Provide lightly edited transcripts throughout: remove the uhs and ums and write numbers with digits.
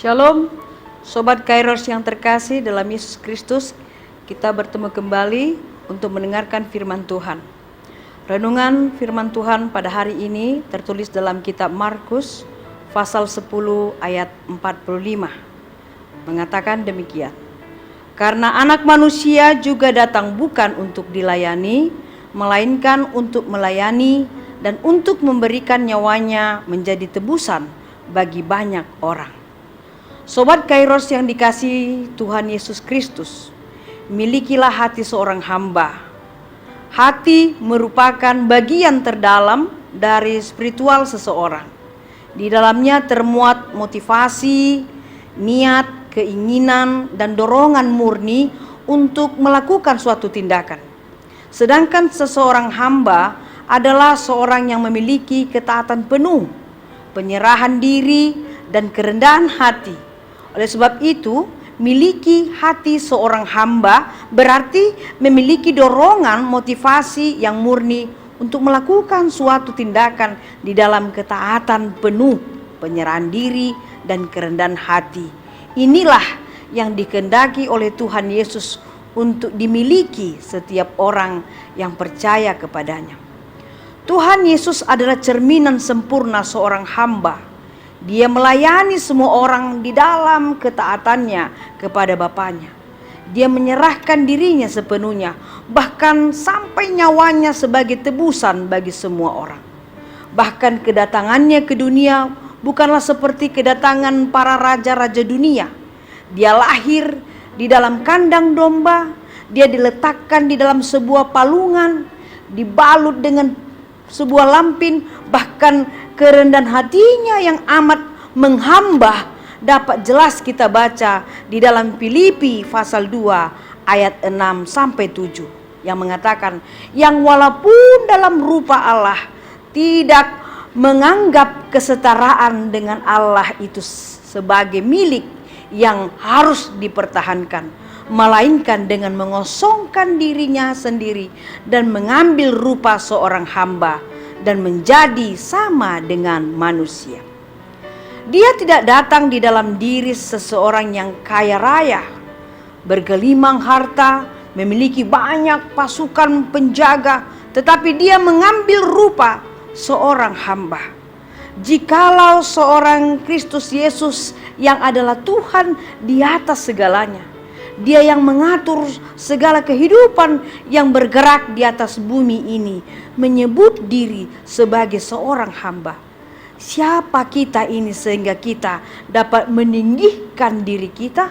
Shalom, Sobat Kairos yang terkasih dalam Yesus Kristus. Kita bertemu kembali untuk mendengarkan firman Tuhan. Renungan firman Tuhan pada hari ini tertulis dalam kitab Markus pasal 10 ayat 45. Mengatakan demikian. Karena anak manusia juga datang bukan untuk dilayani, melainkan untuk melayani dan untuk memberikan nyawanya menjadi tebusan bagi banyak orang. Sobat Kairos yang dikasihi Tuhan Yesus Kristus, milikilah hati seorang hamba. Hati merupakan bagian terdalam dari spiritual seseorang. Di dalamnya termuat motivasi, niat, keinginan, dan dorongan murni untuk melakukan suatu tindakan. Sedangkan seseorang hamba adalah seorang yang memiliki ketaatan penuh, penyerahan diri, dan kerendahan hati. Oleh sebab itu, miliki hati seorang hamba berarti memiliki dorongan motivasi yang murni untuk melakukan suatu tindakan di dalam ketaatan penuh, penyerahan diri, dan kerendahan hati. Inilah yang dikehendaki oleh Tuhan Yesus untuk dimiliki setiap orang yang percaya kepadanya. Tuhan Yesus adalah cerminan sempurna seorang hamba. Dia melayani semua orang di dalam ketaatannya kepada Bapanya. Dia menyerahkan dirinya sepenuhnya, bahkan sampai nyawanya sebagai tebusan bagi semua orang. Bahkan kedatangannya ke dunia bukanlah seperti kedatangan para raja-raja dunia. Dia lahir di dalam kandang domba, dia diletakkan di dalam sebuah palungan, dibalut dengan sebuah lampin, bahkan kerendahan hatinya yang amat menghamba dapat jelas kita baca di dalam Filipi pasal 2 ayat 6 sampai 7 yang mengatakan, yang walaupun dalam rupa Allah tidak menganggap kesetaraan dengan Allah itu sebagai milik yang harus dipertahankan, melainkan dengan mengosongkan dirinya sendiri dan mengambil rupa seorang hamba dan menjadi sama dengan manusia. Dia tidak datang di dalam diri seseorang yang kaya raya, bergelimang harta, memiliki banyak pasukan penjaga, tetapi dia mengambil rupa seorang hamba. Jikalau seorang Kristus Yesus yang adalah Tuhan di atas segalanya, Dia yang mengatur segala kehidupan yang bergerak di atas bumi ini, menyebut diri sebagai seorang hamba. Siapa kita ini sehingga kita dapat meninggikan diri kita?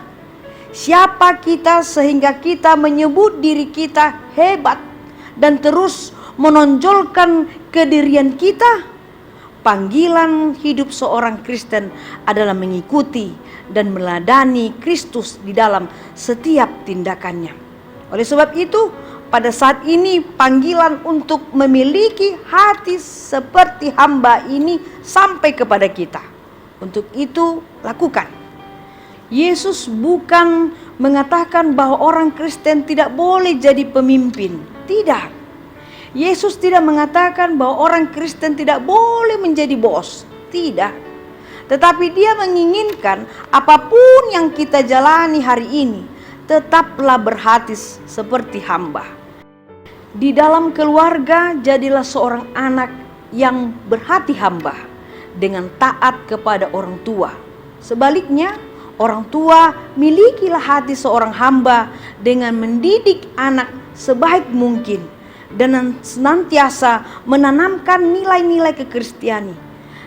Siapa kita sehingga kita menyebut diri kita hebat dan terus menonjolkan kedirian kita? Panggilan hidup seorang Kristen adalah mengikuti dan meladani Kristus di dalam setiap tindakannya. Oleh sebab itu, pada saat ini panggilan untuk memiliki hati seperti hamba ini sampai kepada kita. Untuk itu, lakukan. Yesus bukan mengatakan bahwa orang Kristen tidak boleh jadi pemimpin. Tidak. Yesus tidak mengatakan bahwa orang Kristen tidak boleh menjadi bos. Tidak. Tetapi dia menginginkan apapun yang kita jalani hari ini, tetaplah berhati seperti hamba. Di dalam keluarga, jadilah seorang anak yang berhati hamba dengan taat kepada orang tua. Sebaliknya, orang tua milikilah hati seorang hamba dengan mendidik anak sebaik mungkin dan senantiasa menanamkan nilai-nilai kekristianan.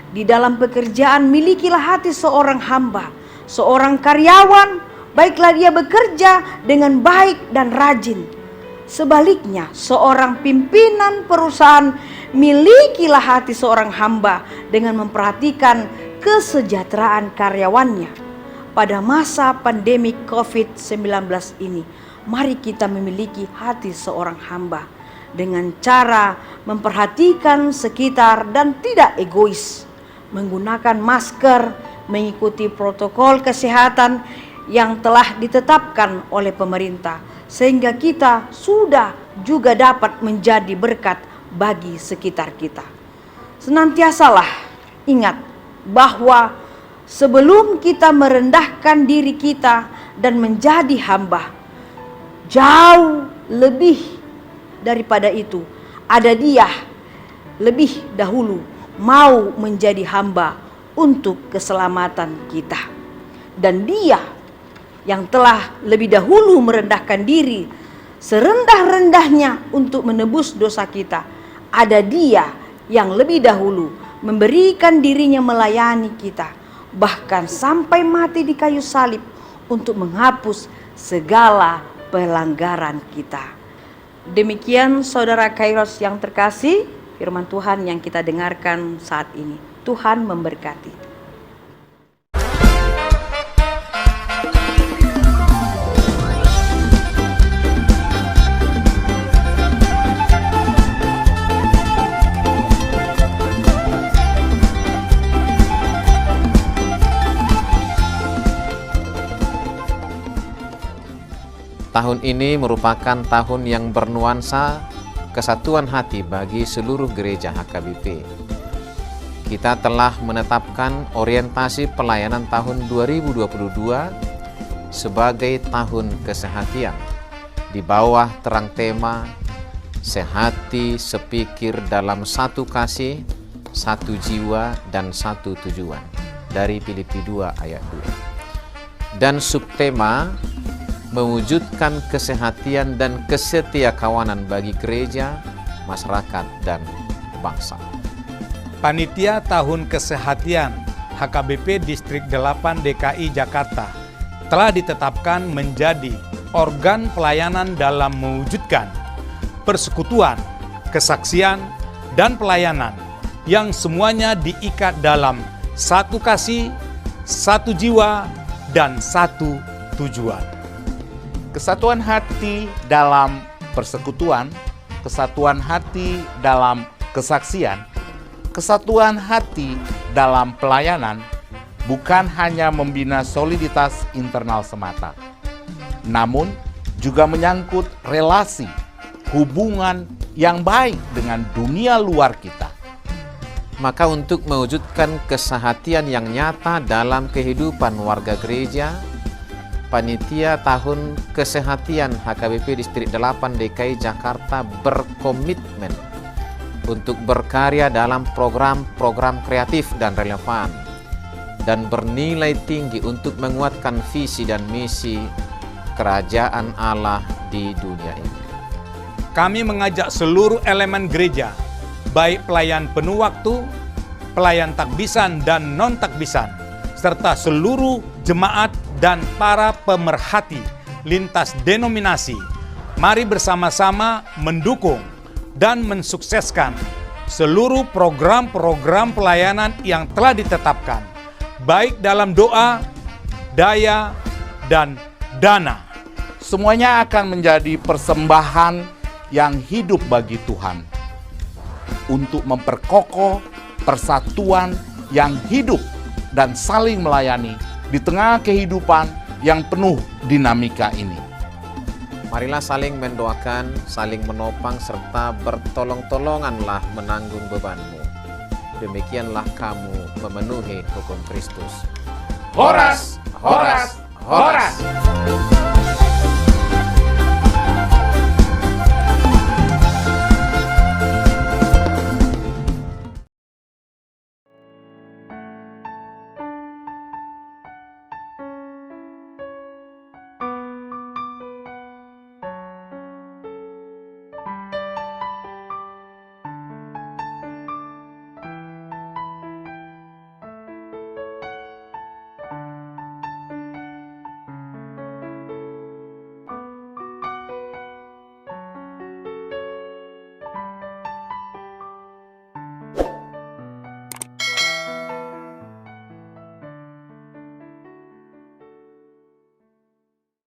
Di dalam pekerjaan, milikilah hati seorang hamba, seorang karyawan, baiklah dia bekerja dengan baik dan rajin. Sebaliknya, seorang pimpinan perusahaan, milikilah hati seorang hamba dengan memperhatikan kesejahteraan karyawannya. Pada masa pandemi COVID-19 ini, mari kita memiliki hati seorang hamba dengan cara memperhatikan sekitar dan tidak egois, menggunakan masker, mengikuti protokol kesehatan yang telah ditetapkan oleh pemerintah, sehingga kita sudah juga dapat menjadi berkat bagi sekitar kita. Senantiasalah ingat bahwa sebelum kita merendahkan diri kita dan menjadi hamba. Jauh lebih daripada itu, ada Dia lebih dahulu mau menjadi hamba untuk keselamatan kita. Dan Dia yang telah lebih dahulu merendahkan diri serendah-rendahnya untuk menebus dosa kita. Ada Dia yang lebih dahulu memberikan dirinya melayani kita, bahkan sampai mati di kayu salib untuk menghapus segala pelanggaran kita. Demikian saudara Kairos yang terkasih, firman Tuhan yang kita dengarkan saat ini. Tuhan memberkati. Tahun ini merupakan tahun yang bernuansa kesatuan hati bagi seluruh gereja HKBP. Kita telah menetapkan orientasi pelayanan tahun 2022 sebagai tahun kesehatian di bawah terang tema sehati sepikir dalam satu kasih, satu jiwa dan satu tujuan dari Filipi 2 ayat 2. Dan subtema mewujudkan kesehatian dan kesetiakawanan bagi gereja, masyarakat, dan bangsa. Panitia Tahun Kesehatian HKBP Distrik 8 DKI Jakarta telah ditetapkan menjadi organ pelayanan dalam mewujudkan persekutuan, kesaksian, dan pelayanan yang semuanya diikat dalam satu kasih, satu jiwa, dan satu tujuan. Kesatuan hati dalam persekutuan, kesatuan hati dalam kesaksian, kesatuan hati dalam pelayanan bukan hanya membina soliditas internal semata, namun juga menyangkut relasi, hubungan yang baik dengan dunia luar kita. Maka untuk mewujudkan kesehatian yang nyata dalam kehidupan warga gereja, Panitia Tahun Kesehatian HKBP Distrik 8 DKI Jakarta berkomitmen untuk berkarya dalam program-program kreatif dan relevan dan bernilai tinggi untuk menguatkan visi dan misi kerajaan Allah di dunia ini. Kami mengajak seluruh elemen gereja, baik pelayan penuh waktu, pelayan takbisan dan non-takbisan, serta seluruh jemaat dan para pemerhati lintas denominasi, mari bersama-sama mendukung dan mensukseskan seluruh program-program pelayanan yang telah ditetapkan, baik dalam doa, daya, dan dana. Semuanya akan menjadi persembahan yang hidup bagi Tuhan untuk memperkokoh persatuan yang hidup dan saling melayani di tengah kehidupan yang penuh dinamika ini. Marilah saling mendoakan, saling menopang, serta bertolong-tolonganlah menanggung bebanmu. Demikianlah kamu memenuhi hukum Kristus. Horas, horas.